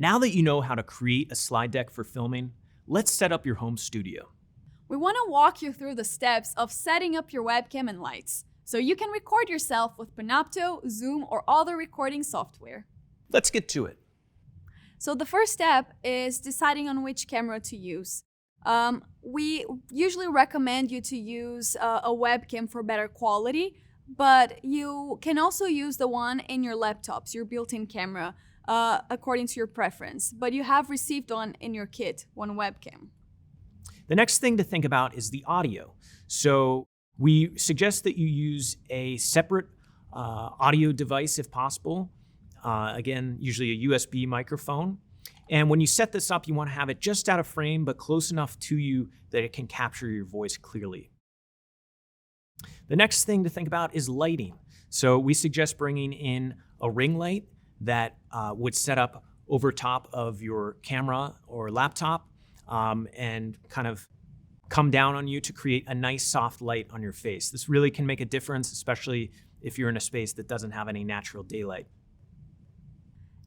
Now that you know how to create a slide deck for filming, let's set up your home studio. We want to walk you through the steps of setting up your webcam and lights, so you can record yourself with Panopto, Zoom, or other recording software. Let's get to it. So the first step is deciding on which camera to use. We usually recommend you to use a webcam for better quality, but you can also use the one in your laptops, your built-in camera, according to your preference. But you have received one in your kit, one webcam. The next thing to think about is the audio. So we suggest that you use a separate audio device if possible. Again, usually a USB microphone. And when you set this up, you want to have it just out of frame, but close enough to you that it can capture your voice clearly. The next thing to think about is lighting. So we suggest bringing in a ring light that would set up over top of your camera or laptop and kind of come down on you to create a nice soft light on your face. This really can make a difference, especially if you're in a space that doesn't have any natural daylight.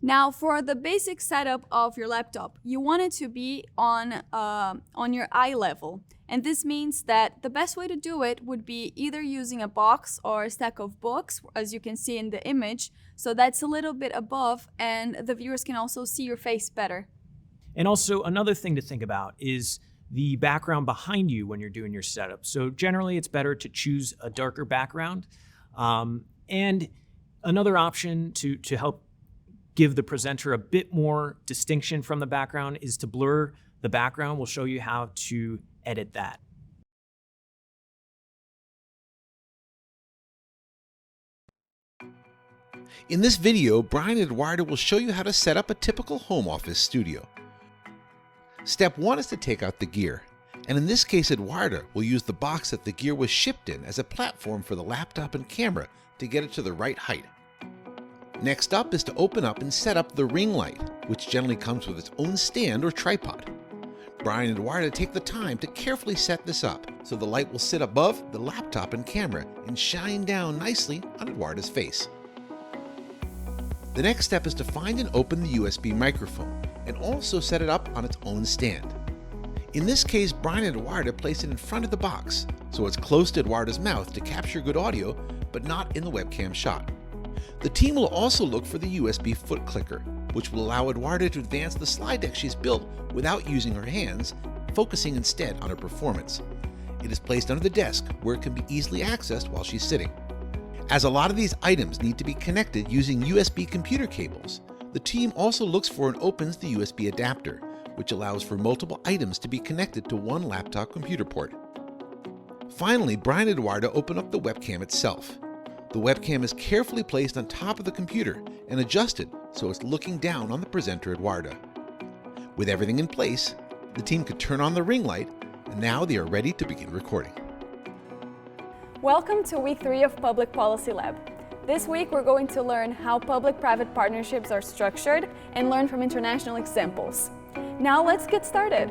Now, for the basic setup of your laptop, you want it to be on your eye level. And this means that the best way to do it would be either using a box or a stack of books, as you can see in the image. So that's a little bit above, and the viewers can also see your face better. And also, another thing to think about is the background behind you when you're doing your setup. So generally, it's better to choose a darker background. And another option to help give the presenter a bit more distinction from the background is to blur the background. We'll show you how to edit that. In this video, Brian and Eduardo will show you how to set up a typical home office studio. Step 1 is to take out the gear, and in this case Eduardo will use the box that the gear was shipped in as a platform for the laptop and camera to get it to the right height. Next up is to open up and set up the ring light, which generally comes with its own stand or tripod. Brian and Eduardo take the time to carefully set this up so the light will sit above the laptop and camera and shine down nicely on Eduardo's face. The next step is to find and open the USB microphone and also set it up on its own stand. In this case, Brian and Eduardo place it in front of the box so it's close to Eduardo's mouth to capture good audio, but not in the webcam shot. The team will also look for the USB foot clicker, which will allow Eduardo to advance the slide deck she's built without using her hands, focusing instead on her performance. It is placed under the desk where it can be easily accessed while she's sitting. As a lot of these items need to be connected using USB computer cables, the team also looks for and opens the USB adapter, which allows for multiple items to be connected to one laptop computer port. Finally, Brian and Eduardo open up the webcam itself. The webcam is carefully placed on top of the computer and adjusted so it's looking down on the presenter Eduardo. With everything in place, the team could turn on the ring light, and now they are ready to begin recording. Welcome to week 3 of Public Policy Lab. This week we're going to learn how public-private partnerships are structured and learn from international examples. Now let's get started.